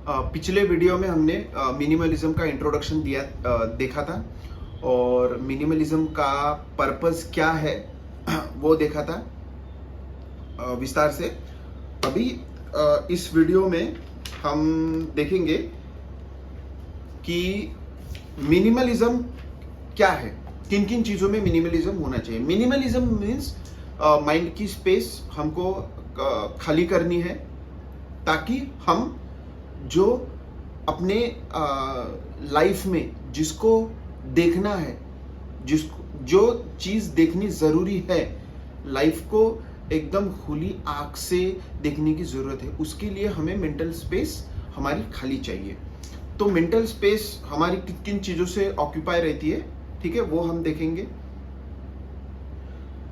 पिछले वीडियो में हमने मिनिमलिज्म का इंट्रोडक्शन देखा था और मिनिमलिज्म का पर्पस क्या है वो देखा था विस्तार से। अभी इस वीडियो में हम देखेंगे कि मिनिमलिज्म क्या है, किन किन चीज़ों में मिनिमलिज्म होना चाहिए। मिनिमलिज्म मीन्स माइंड की स्पेस हमको खाली करनी है ताकि हम जो अपने लाइफ में जिसको देखना है, जिसको जो चीज़ देखनी ज़रूरी है, लाइफ को एकदम खुली आँख से देखने की ज़रूरत है, उसके लिए हमें मेंटल स्पेस हमारी खाली चाहिए। तो मेंटल स्पेस हमारी किन किन चीज़ों से ऑक्यूपाई रहती है, ठीक है, वो हम देखेंगे।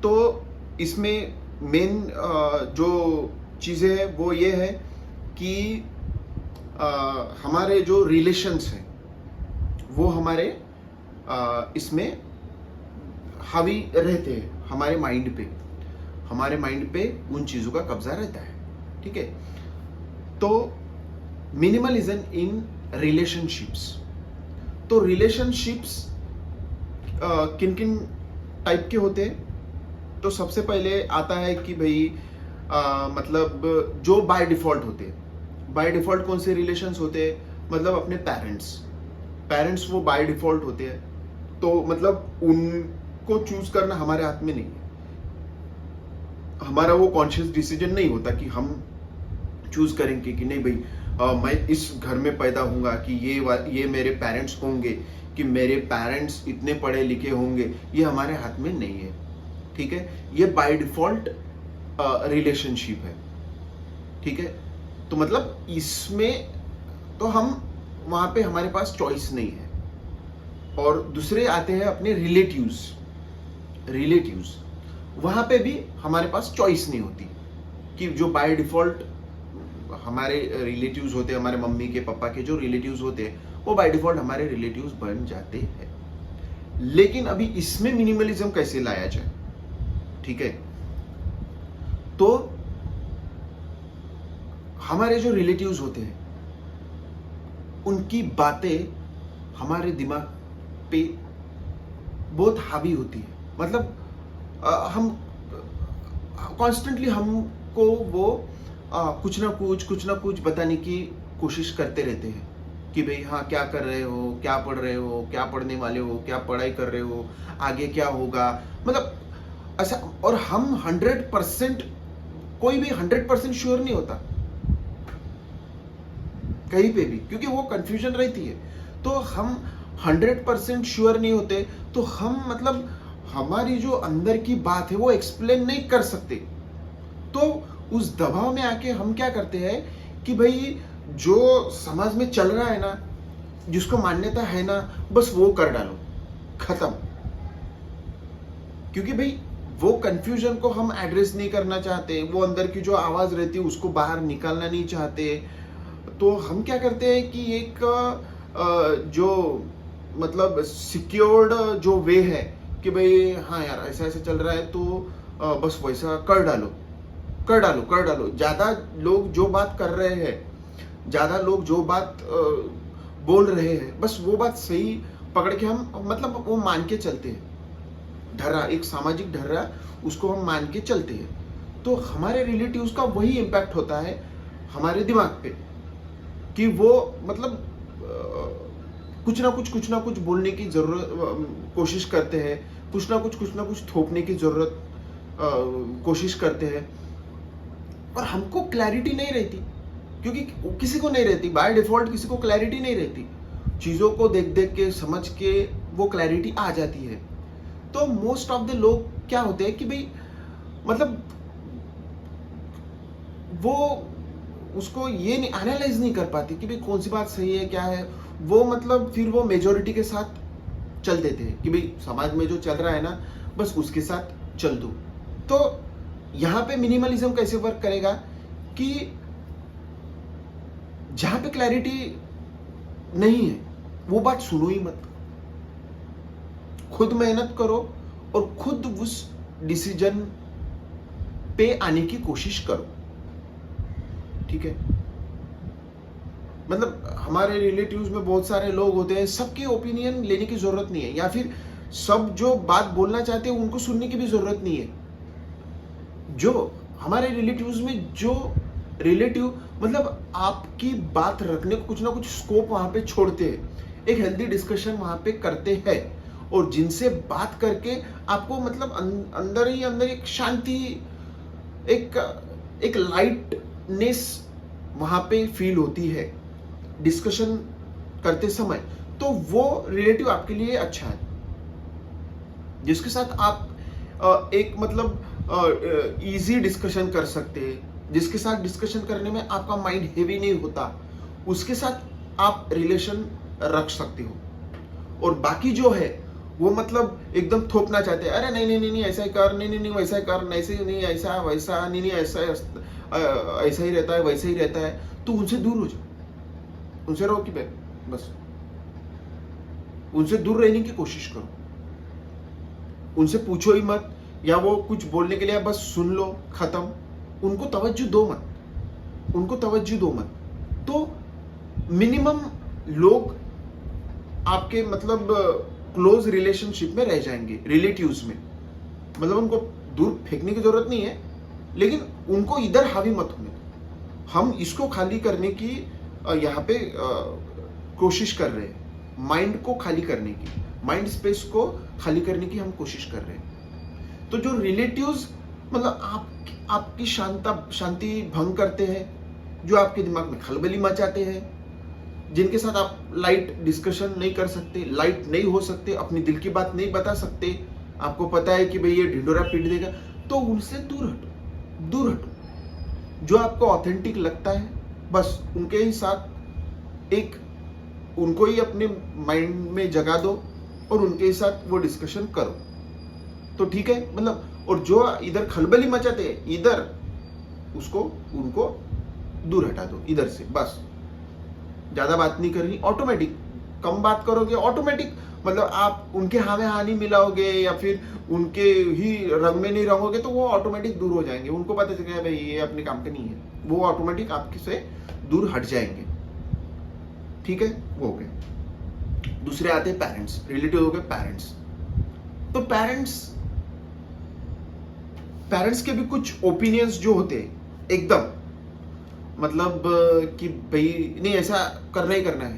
तो इसमें मेन जो चीज़ें हैं वो ये है कि हमारे जो रिलेशंस हैं वो हमारे इसमें हावी रहते हैं, हमारे माइंड पे उन चीज़ों का कब्जा रहता है, ठीक है। तो मिनिमलिज्म इन रिलेशनशिप्स, तो रिलेशनशिप्स किन किन टाइप के होते हैं। तो सबसे पहले आता है कि भाई मतलब जो बाय डिफॉल्ट होते हैं। बाय डिफॉल्ट कौन से रिलेशंस होते हैं, मतलब अपने पेरेंट्स वो बाय डिफॉल्ट होते हैं। तो मतलब उनको चूज करना हमारे हाथ में नहीं है, हमारा वो कॉन्शियस डिसीजन नहीं होता कि हम चूज करेंगे कि नहीं भाई मैं इस घर में पैदा होऊंगा कि ये मेरे पेरेंट्स होंगे, कि मेरे पेरेंट्स इतने पढ़े लिखे होंगे, ये हमारे हाथ में नहीं है, ठीक है। ये बाय डिफॉल्ट रिलेशनशिप है, ठीक है। तो मतलब इसमें तो हम वहां पे हमारे पास चॉइस नहीं है। और दूसरे आते हैं अपने रिलेटिव्स, वहां पे भी हमारे पास चॉइस नहीं होती कि जो बाय डिफॉल्ट हमारे रिलेटिव्स होते हैं, हमारे मम्मी के पापा के जो रिलेटिव्स होते हैं वो बाय डिफॉल्ट हमारे रिलेटिव्स बन जाते हैं। लेकिन अभी इसमें मिनिमलिज्म कैसे लाया जाए, ठीक है। तो हमारे जो रिलेटिव्स होते हैं उनकी बातें हमारे दिमाग पे बहुत हावी होती है। मतलब हम कॉन्स्टेंटली हमको वो कुछ ना कुछ बताने की कोशिश करते रहते हैं कि भाई हाँ क्या कर रहे हो, क्या पढ़ रहे हो, क्या पढ़ने वाले हो, क्या पढ़ाई कर रहे हो, आगे क्या होगा, मतलब ऐसा। और हम 100%, कोई भी 100% श्योर नहीं होता कहीं पे भी, क्योंकि वो कंफ्यूजन रहती है। तो हम 100% श्योर नहीं होते, तो हम मतलब हमारी जो अंदर की बात है वो एक्सप्लेन नहीं कर सकते। तो उस दबाव में आके हम क्या करते हैं कि भाई जो समाज में चल रहा है ना, जिसको मान्यता है ना, बस वो कर डालो, खत्म। क्योंकि भाई वो कंफ्यूजन को हम एड्रेस नहीं करना चाहते, वो अंदर की जो आवाज रहती है उसको बाहर निकालना नहीं चाहते। तो हम क्या करते हैं कि एक जो मतलब सिक्योर्ड जो वे है कि भाई हाँ यार ऐसा ऐसा चल रहा है तो बस वैसा कर डालो। ज्यादा लोग जो बात कर रहे हैं, ज्यादा लोग जो बात बोल रहे हैं, बस वो बात सही पकड़ के हम मतलब वो मान के चलते हैं। ढर्रा, एक सामाजिक ढर्रा, उसको हम मान के चलते हैं। तो हमारे रिलेटिव्स का वही इम्पैक्ट होता है हमारे दिमाग पे कि वो मतलब कुछ ना कुछ बोलने की जरूरत कोशिश करते हैं, कुछ ना कुछ थोपने की जरूरत कोशिश करते हैं। और हमको क्लैरिटी नहीं रहती, क्योंकि किसी को नहीं रहती, बाय डिफॉल्ट किसी को क्लैरिटी नहीं रहती। चीजों को देख देख के समझ के वो क्लैरिटी आ जाती है। तो मोस्ट ऑफ द लोग क्या होते हैं कि भाई मतलब वो उसको ये नहीं एनालाइज नहीं कर पाते कि भाई कौन सी बात सही है क्या है। वो मतलब फिर वो मेजोरिटी के साथ चल देते हैं कि भाई समाज में जो चल रहा है ना, बस उसके साथ चल दो। तो यहां पे मिनिमलिज्म कैसे वर्क करेगा कि जहां पे क्लैरिटी नहीं है वो बात सुनो ही मत, खुद मेहनत करो और खुद उस डिसीजन पे आने की कोशिश करो, ठीक है। मतलब हमारे रिलेटिव्स में बहुत सारे लोग होते हैं, सबके ओपिनियन लेने की जरूरत नहीं है, या फिर सब जो बात बोलना चाहते हैं उनको सुनने की भी जरूरत नहीं है। जो हमारे रिलेटिव्स में जो रिलेटिव मतलब आपकी बात रखने को कुछ ना कुछ स्कोप वहां पे छोड़ते हैं, एक हेल्दी डिस्कशन वहां पे करते हैं, और जिनसे बात करके आपको मतलब अंदर ही अंदर एक शांति, एक एक लाइटनेस वहां पे फील होती है डिस्कशन करते समय, तो वो रिलेटिव आपके लिए अच्छा है, जिसके साथ आप एक मतलब इजी डिस्कशन कर सकते हैं, जिसके साथ डिस्कशन करने में आपका माइंड हेवी नहीं होता, उसके साथ आप रिलेशन रख सकते हो। और बाकी जो है वो मतलब एकदम थोपना चाहते हैं, अरे नहीं नहीं नहीं नहीं ऐसा ही कर, नहीं नहीं नहीं वैसा ही कर, ऐसे नहीं ऐसा वैसा, नहीं नहीं ऐसा ऐसा ही रहता है, वैसा ही रहता है, तो उनसे दूर हो जाओ, उनसे रहो कि बस उनसे दूर रहने की कोशिश करो, उनसे पूछो ही मत, या वो कुछ बोलने के लिए बस सुन लो, खत्म। उनको तवज्जो दो मत, उनको तवज्जो दो मत। तो मिनिमम लोग आपके मतलब क्लोज रिलेशनशिप में रह जाएंगे, रिलेटिव्स में, मतलब उनको दूर फेंकने की जरूरत नहीं है, लेकिन उनको इधर हावी मत होने दो। हम इसको खाली करने की यहाँ पे कोशिश कर रहे हैं, माइंड को खाली करने की, माइंड स्पेस को खाली करने की हम कोशिश कर रहे हैं। तो जो रिलेटिव्स मतलब आपकी शांति भंग करते हैं, जो आपके दिमाग में खलबली मचाते हैं, जिनके साथ आप लाइट डिस्कशन नहीं कर सकते, लाइट नहीं हो सकते, अपनी दिल की बात नहीं बता सकते, आपको पता है कि भाई ये ढिंडोरा पीट देगा, तो उनसे दूर हटो, दूर हटो। जो आपको ऑथेंटिक लगता है बस उनके ही साथ एक उनको ही अपने माइंड में जगा दो और उनके साथ वो डिस्कशन करो, तो ठीक है। मतलब और जो इधर खलबली मचाते हैं इधर, उसको उनको दूर हटा दो इधर से, बस ज्यादा बात नहीं करनी। ऑटोमेटिक कम बात करोगे, ऑटोमेटिक मतलब आप उनके हाँ में हाँ नहीं मिलाओगे या फिर उनके ही रंग में नहीं रहोगे, तो वो ऑटोमेटिक दूर हो जाएंगे। उनको पता चलेगा भाई ये अपने काम का नहीं है, वो ऑटोमेटिक आपके से दूर हट जाएंगे, ठीक है। वो हो गए। दूसरे आते हैं पेरेंट्स, रिलेटिव हो गए पेरेंट्स। तो पेरेंट्स के भी कुछ ओपिनियंस जो होते हैं एकदम मतलब कि भाई नहीं ऐसा करना ही करना है,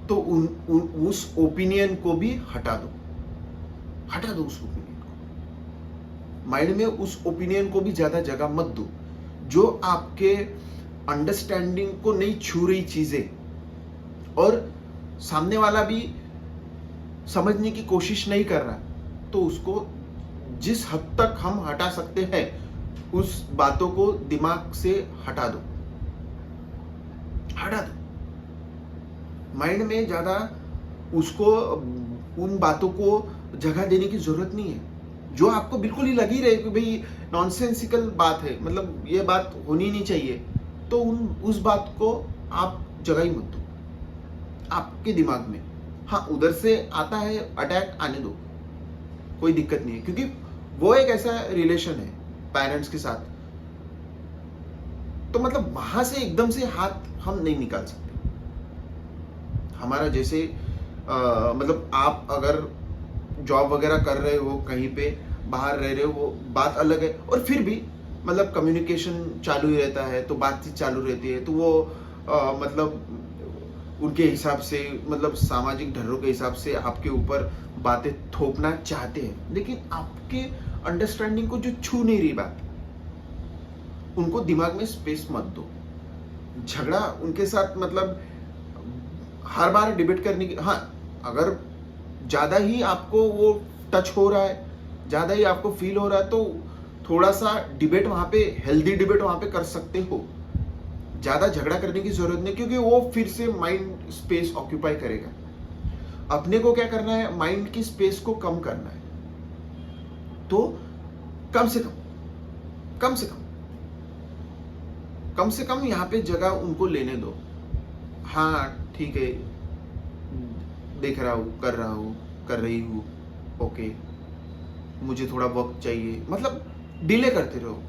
तो उस ओपिनियन को भी हटा दो, हटा दो उस ओपिनियन को। माइंड में उस ओपिनियन को भी ज्यादा जगह मत दो। जो आपके अंडरस्टैंडिंग को नहीं छू रही चीजें और सामने वाला भी समझने की कोशिश नहीं कर रहा, तो उसको जिस हद तक हम हटा सकते हैं उस बातों को दिमाग से हटा दो, हटा दो। माइंड में ज्यादा उसको उन बातों को जगह देने की जरूरत नहीं है। जो आपको बिल्कुल ही लगी रहे कि भाई नॉनसेंसिकल बात है, मतलब ये बात होनी नहीं चाहिए, तो उस बात को आप जगह ही मत दो आपके दिमाग में। हाँ, उधर से आता है अटैक, आने दो, कोई दिक्कत नहीं है, क्योंकि वो एक ऐसा रिलेशन है पेरेंट्स के साथ, तो मतलब वहां से एकदम से हाथ हम नहीं निकाल सकते। हमारा जैसे मतलब आप अगर जॉब वगैरह कर रहे हो, कहीं पे बाहर रह रहे हो, वो बात अलग है, और फिर भी मतलब कम्युनिकेशन चालू ही रहता है, तो बातचीत चालू रहती है, तो वो मतलब उनके हिसाब से, मतलब सामाजिक ढर्रों के हिसाब से आपके ऊपर बातें थोपना चाहते हैं, लेकिन आपके अंडरस्टैंडिंग को जो छू नहीं रही बात, उनको दिमाग में स्पेस मत दो। झगड़ा उनके साथ मतलब हर बार डिबेट करने की, हाँ अगर ज्यादा ही आपको वो टच हो रहा है, ज्यादा ही आपको फील हो रहा है, तो थोड़ा सा डिबेट वहां पे, हेल्दी डिबेट वहां पे कर सकते हो। ज्यादा झगड़ा करने की जरूरत नहीं, क्योंकि वो फिर से माइंड स्पेस ऑक्यूपाई करेगा। अपने को क्या करना है, माइंड की स्पेस को कम करना है, तो कम से कम यहाँ पे जगह उनको लेने दो। हाँ ठीक है, देख रहा हूँ, कर रही हूँ, ओके, मुझे थोड़ा वक्त चाहिए, मतलब डिले करते रहो।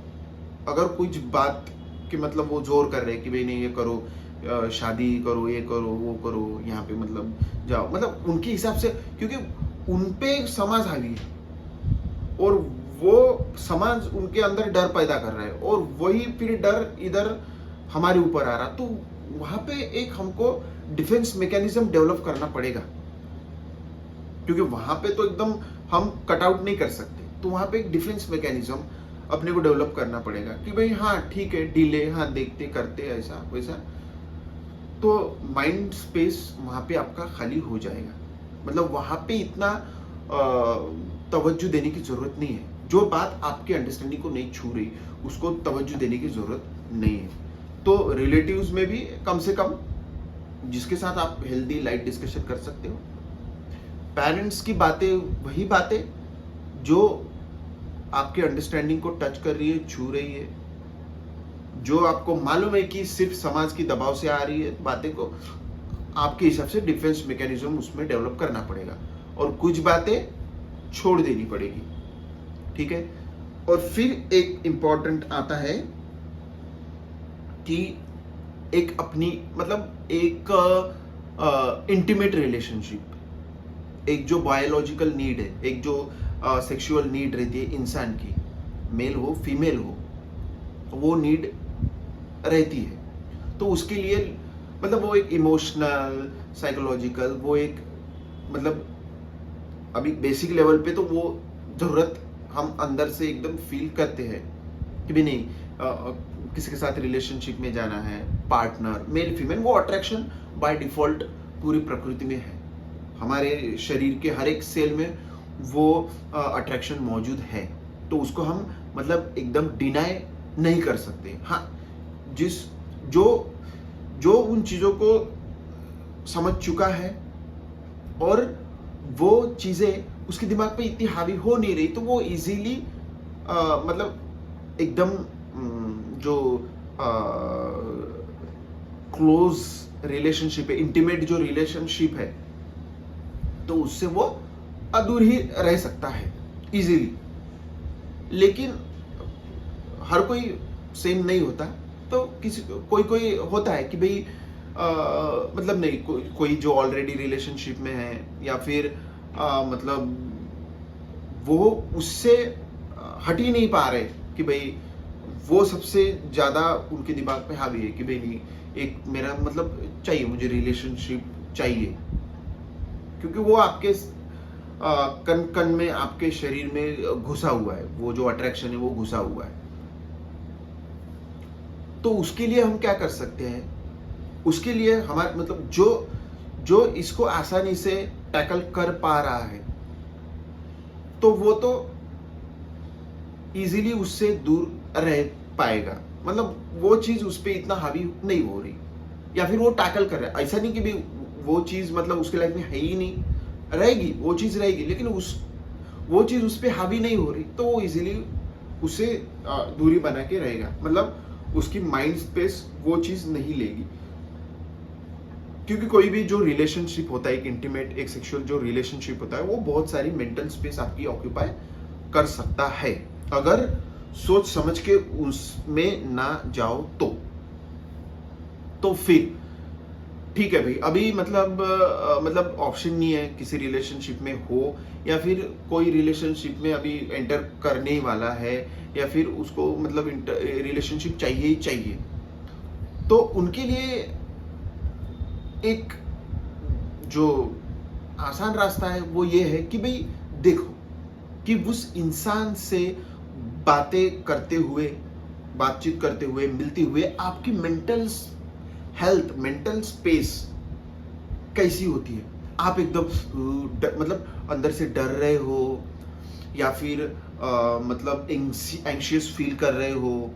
अगर कुछ बात कि मतलब वो जोर कर रहे हैं कि भाई नहीं ये करो, शादी करो, ये करो, वो करो, यहाँ पे मतलब जाओ, मतलब उनके हिसाब से, क्योंकि उन पे समाज हावी है और वो समाज उनके अंदर डर पैदा कर रहा है और वही फिर डर इधर हमारे ऊपर आ रहा, तो वहां पे एक हमको डिफेंस मैकेनिज्म डेवलप करना पड़ेगा, क्योंकि वहां पे तो एकदम हम कट आउट नहीं कर सकते, तो वहां पे एक डिफेंस मैकेनिज्म अपने को डेवलप करना पड़ेगा कि भाई हाँ ठीक है, डीले, हाँ देखते करते ऐसा वैसा, तो माइंड स्पेस वहां पे आपका खाली हो जाएगा। मतलब वहां पे इतना तवज्जो देने की जरूरत नहीं है, जो बात आपके अंडरस्टैंडिंग को नहीं छू रही उसको तवज्जो देने की जरूरत नहीं है। तो रिलेटिव्स में भी कम से कम जिसके साथ आप हेल्दी लाइट डिस्कशन कर सकते हो, पेरेंट्स की बातें वही बातें जो आपके अंडरस्टैंडिंग को टच कर रही है, छू रही है, जो आपको मालूम है कि सिर्फ समाज की दबाव से आ रही है बातें को आपके हिसाब से डिफेंस मैकेनिज्म उसमें डेवलप करना पड़ेगा और कुछ बातें छोड़ देनी पड़ेगी, ठीक है। और फिर एक इंपॉर्टेंट आता है कि एक अपनी मतलब एक इंटीमेट रिलेशनशिप, एक जो बायोलॉजिकल नीड है, एक जो सेक्सुअल नीड रहती है इंसान की, मेल हो फीमेल हो, वो नीड रहती है, तो उसके लिए मतलब वो एक इमोशनल साइकोलॉजिकल वो एक मतलब अभी बेसिक लेवल पे तो वो जरूरत हम अंदर से एकदम फील करते हैं कि भी नहीं किसी के साथ रिलेशनशिप में जाना है, पार्टनर मेल फीमेल, वो अट्रैक्शन बाय डिफॉल्ट पूरी प्रकृति में है, हमारे शरीर के हर एक सेल में वो अट्रैक्शन मौजूद है, तो उसको हम मतलब एकदम डिनाई नहीं कर सकते। हाँ, जिस जो उन चीजों को समझ चुका है और वो चीजें उसके दिमाग पे इतनी हावी हो नहीं रही, तो वो इजीली मतलब एकदम जो क्लोज रिलेशनशिप है, इंटीमेट जो रिलेशनशिप है, तो उससे वो दूर ही रह सकता है इजीली। लेकिन हर कोई सेम नहीं होता, तो किसी कोई होता है कि भाई मतलब नहीं, कोई जो ऑलरेडी रिलेशनशिप में है या फिर मतलब वो उससे हट ही नहीं पा रहे कि भाई वो सबसे ज्यादा उनके दिमाग पे हावी है कि भाई नहीं, एक मेरा मतलब चाहिए, मुझे रिलेशनशिप चाहिए, क्योंकि वो आपके कन कन में आपके शरीर में घुसा हुआ है, वो जो अट्रैक्शन है वो घुसा हुआ है। तो उसके लिए हम क्या कर सकते हैं, उसके लिए हमारे मतलब जो इसको आसानी से टैकल कर पा रहा है, तो वो तो इजीली उससे दूर रह पाएगा, मतलब वो चीज उस पर इतना हावी नहीं हो रही, या फिर वो टैकल कर रहा है, ऐसा नहीं कि भी वो चीज मतलब उसके लाइफ में है ही नहीं, रहेगी वो चीज रहेगी, लेकिन वो चीज उस पर हावी नहीं हो रही, तो वो इजीली उससे दूरी बना के रहेगा, मतलब उसकी माइंड स्पेस वो चीज नहीं लेगी। क्योंकि कोई भी जो रिलेशनशिप होता है, एक इंटीमेट एक सेक्सुअल जो रिलेशनशिप होता है, वो बहुत सारी मेंटल स्पेस आपकी ऑक्यूपाई कर सकता है, अगर सोच समझ के उसमें ना जाओ तो फिर ठीक है भाई, अभी मतलब ऑप्शन नहीं है किसी रिलेशनशिप में हो, या फिर कोई रिलेशनशिप में अभी एंटर करने ही वाला है, या फिर उसको मतलब रिलेशनशिप चाहिए ही चाहिए, तो उनके लिए एक जो आसान रास्ता है वो ये है कि भाई देखो कि उस इंसान से बातचीत करते हुए मिलते हुए आपकी मेंटल हेल्थ, मेंटल स्पेस कैसी होती है, आप एकदम मतलब अंदर से डर रहे हो, या फिर मतलब एंग्शियस फील कर रहे हो,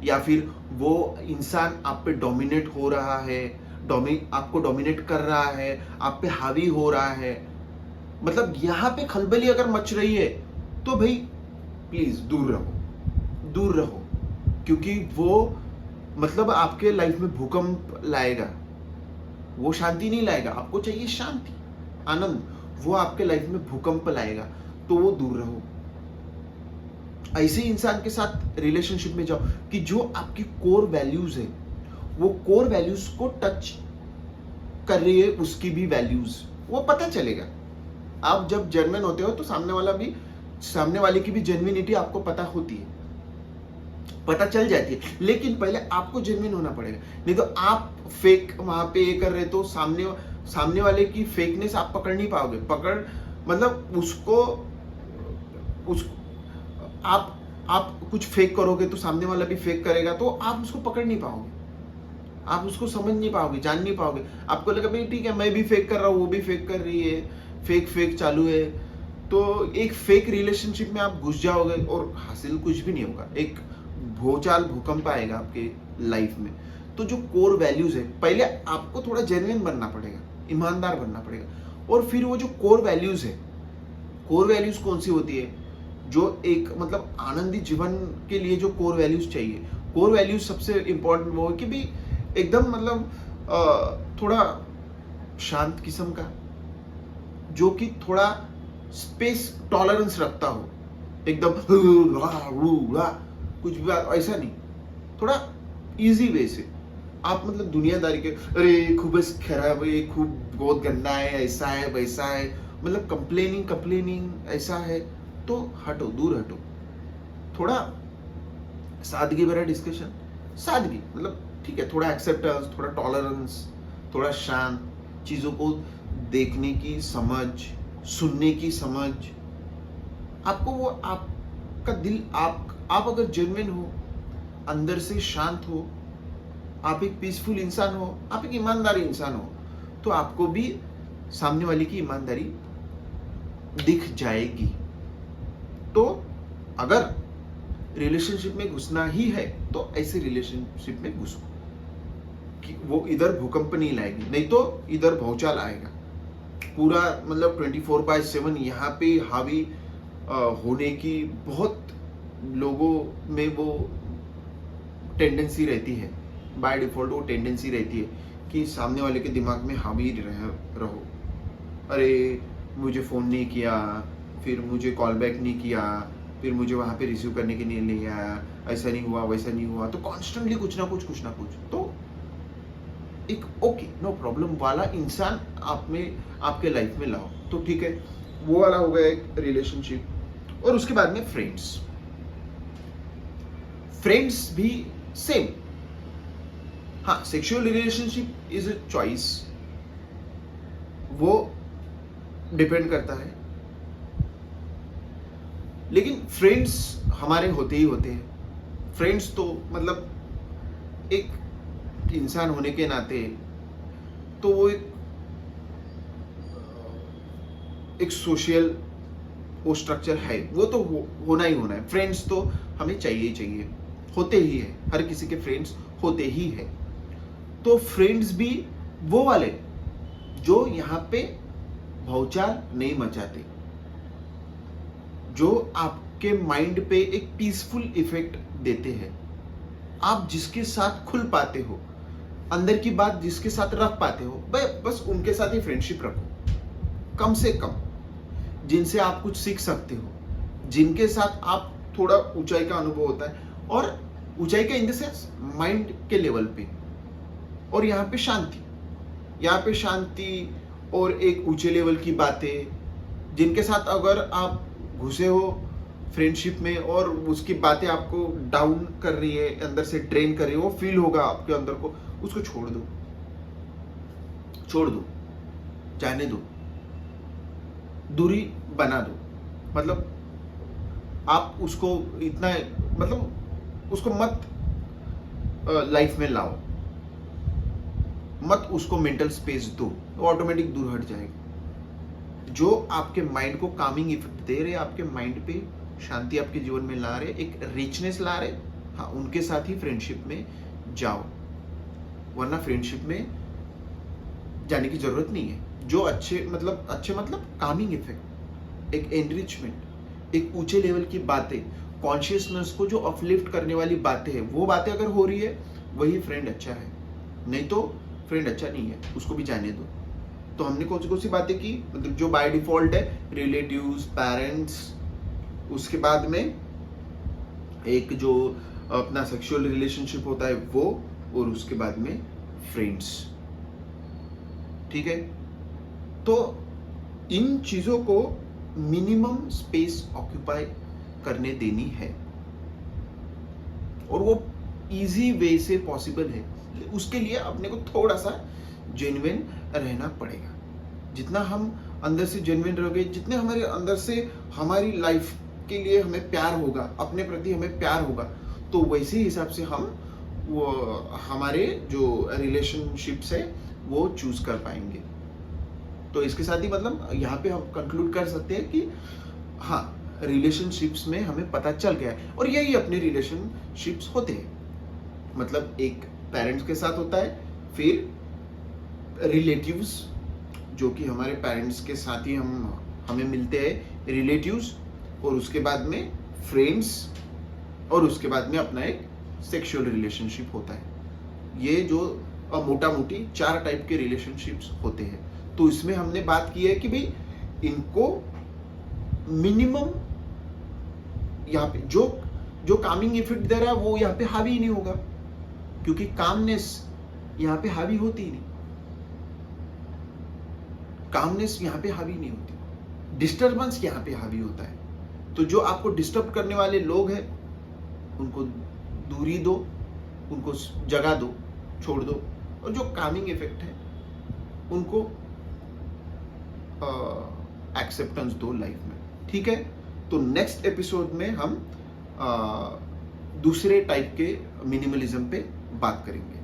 या फिर वो इंसान आप पे डोमिनेट हो रहा है, आपको डोमिनेट कर रहा है, आप पे हावी हो रहा है, मतलब यहाँ पे खलबली अगर मच रही है, तो भाई प्लीज दूर रहो, क्योंकि वो मतलब आपके लाइफ में भूकंप लाएगा, वो शांति नहीं लाएगा, आपको चाहिए शांति आनंद, वो आपके लाइफ में भूकंप लाएगा, तो वो दूर रहो। ऐसे इंसान के साथ रिलेशनशिप में जाओ कि जो आपकी कोर वैल्यूज है, वो कोर वैल्यूज को टच कर रही है, उसकी भी वैल्यूज वो पता चलेगा। आप जब जेन्युइन होते हो तो सामने वाले की भी जेन्युइनिटी आपको पता होती है, पता चल जाती है। लेकिन पहले आपको जेन्युइन होना पड़ेगा, नहीं तो आप फेक वहां पे ये कर रहे तो सामने वाले की फेकनेस आप पकड़ नहीं पाओगे। मतलब आप कुछ फेक करोगे तो सामने वाला भी फेक करेगा, तो आप उसको पकड़ नहीं पाओगे, आप उसको समझ नहीं पाओगे, जान नहीं पाओगे। आपको लगा भाई ठीक है, मैं भी फेक कर रहा हूँ, वो भी फेक कर रही है, फेक चालू है, तो एक फेक रिलेशनशिप में आप घुस जाओगे और हासिल कुछ भी नहीं होगा। एक भूकंप आएगा आपके लाइफ में। तो जो कोर वैल्यूज है, पहले आपको थोड़ा जेन्युइन बनना पड़ेगा, ईमानदार बनना पड़ेगा, और फिर वो जो कोर वैल्यूज है, कोर वैल्यूज कौन सी होती है, जो एक मतलब आनंदी जीवन के लिए जो कोर वैल्यूज चाहिए, कोर वैल्यूज सबसे इंपॉर्टेंट वो है कि भी एकदम मतलब थोड़ा शांत किस्म का, जो कि थोड़ा स्पेस टॉलरेंस रखता हो, एकदम कुछ भी ऐसा नहीं, थोड़ा इजी वे से आप मतलब दुनियादारी के अरे खूब खराब है, खूब बहुत गंदा है, ऐसा है वैसा है, मतलब कंप्लेनिंग ऐसा है, तो हटो, दूर हटो। थोड़ा सादगी भरा डिस्कशन, सादगी मतलब ठीक है, थोड़ा एक्सेप्टेंस, थोड़ा टॉलरेंस, थोड़ा शांत, चीजों को देखने की समझ, सुनने की समझ, आपको वो आपका दिल, आप अगर जेन्युइन हो, अंदर से शांत हो, आप एक पीसफुल इंसान हो, आप एक ईमानदारी इंसान हो, तो आपको भी सामने वाले की ईमानदारी दिख जाएगी। तो अगर रिलेशनशिप में घुसना ही है तो ऐसे रिलेशनशिप में घुसो कि वो इधर भूकंप नहीं लाएगी, नहीं तो इधर भौचाल आएगा। पूरा मतलब 24/7 यहाँ पे हावी होने की बहुत लोगों में वो टेंडेंसी रहती है, बाय डिफॉल्ट वो टेंडेंसी रहती है कि सामने वाले के दिमाग में हावी रहो। अरे मुझे फ़ोन नहीं किया, फिर मुझे कॉल बैक नहीं किया, फिर मुझे वहाँ पे रिसीव करने के लिए नहीं आया, ऐसा नहीं हुआ, वैसा नहीं हुआ, तो कॉन्स्टेंटली कुछ ना कुछ तो एक ओके नो प्रॉब्लम वाला इंसान आप में आपके लाइफ में लाओ, तो ठीक है, वो वाला हो गया एक रिलेशनशिप। और उसके बाद में फ्रेंड्स भी सेम। हाँ, sexual relationship is a choice, वो डिपेंड करता है, लेकिन फ्रेंड्स हमारे होते ही होते हैं। फ्रेंड्स तो मतलब एक इंसान होने के नाते तो वो एक सोशल वो स्ट्रक्चर है, वो तो होना ही होना है। फ्रेंड्स तो हमें चाहिए ही चाहिए, होते ही है, हर किसी के फ्रेंड्स होते ही है। तो फ्रेंड्स भी वो वाले जो यहाँ पे भौचाल नहीं मचाते, जो आपके माइंड पे एक पीसफुल इफेक्ट देते हैं। आप जिसके साथ खुल पाते हो, अंदर की बात जिसके साथ रख पाते हो, बस उनके साथ ही फ्रेंडशिप रखो, कम से कम, जिनसे आप कुछ सीख सकते हो, जिनके साथ आप थोड़ा ऊंचाई का अनुभव होता है, और ऊंचाई का इन द सेंस माइंड के लेवल पे, और यहाँ पे शांति और एक ऊंचे लेवल की बातें, जिनके साथ अगर आप घुसे हो फ्रेंडशिप में और उसकी बातें आपको डाउन कर रही है, अंदर से ड्रेन कर रही है, वो फील होगा आपके अंदर को, उसको छोड़ दो, जाने दो, दूरी बना दो। मतलब आप उसको इतना मतलब उसको मत लाइफ में लाओ, मत उसको मेंटल स्पेस दो, ऑटोमेटिक दूर हट जाएगा। जो आपके माइंड को कामिंग इफेक्ट दे रहे, आपके माइंड पे शांति आपके जीवन में ला रहे, एक रिचनेस ला रहे, हाँ, उनके साथ ही फ्रेंडशिप में जाओ, वरना फ्रेंडशिप में जाने की जरूरत नहीं है। जो अच्छे मतलब कामिंग इफेक्ट, एक एनरिचमेंट, एक ऊंचे लेवल की बातें, कॉन्शियसनेस को जो अपलिफ्ट करने वाली बातें हैं, वो बातें अगर हो रही है, वही फ्रेंड अच्छा है, नहीं तो फ्रेंड अच्छा नहीं है, उसको भी जाने दो। तो हमने कौन सी बातें की, मतलब जो बाय डिफॉल्ट है, रिलेटिव्स, पेरेंट्स, उसके बाद में एक जो अपना सेक्सुअल रिलेशनशिप होता है वो, और उसके बाद में फ्रेंड्स। ठीक है, तो इन चीजों को मिनिमम स्पेस ऑक्यूपाई करने देनी है, और वो इजी वे से पॉसिबल है। उसके लिए अपने को थोड़ा सा जेन्युइन रहना पड़ेगा। जितना हम अंदर से जेन्युइन रहोगे, जितने हमारे अंदर से हमारी लाइफ के लिए हमें प्यार होगा, अपने प्रति हमें प्यार होगा, तो वैसे ही हिसाब से हम वो हमारे जो रिलेशनशिप्स है वो चूज कर पाएंगे। तो इसके साथ ही मतलब यहाँ पे हम कंक्लूड कर सकते हैं कि हाँ, रिलेशनशिप्स में हमें पता चल गया है, और यही अपने रिलेशनशिप्स होते हैं। मतलब एक पेरेंट्स के साथ होता है, फिर रिलेटिव्स जो कि हमारे पेरेंट्स के साथ ही हमें मिलते हैं, रिलेटिव्स, और उसके बाद में फ्रेंड्स, और उसके बाद में अपना एक सेक्सुअल रिलेशनशिप होता है। ये जो मोटा मोटी 4 टाइप के रिलेशनशिप्स होते हैं। तो इसमें हमने बात की है कि भाई इनको मिनिमम यहाँ पे जो कामिंग इफेक्ट दे रहा है वो यहाँ पे हावी ही नहीं होगा, क्योंकि कामनेस यहाँ पे हावी होती ही नहीं, कामनेस यहाँ पे हावी नहीं होती, डिस्टर्बेंस यहाँ पे हावी होता है। तो जो आपको डिस्टर्ब करने वाले लोग हैं उनको दूरी दो, उनको जगह दो, छोड़ दो, और जो कामिंग इफेक्ट है उनको एक्सेप्टेंस दो लाइफ में। ठीक है, तो नेक्स्ट एपिसोड में हम दूसरे टाइप के मिनिमलिज्म पे बात करेंगे।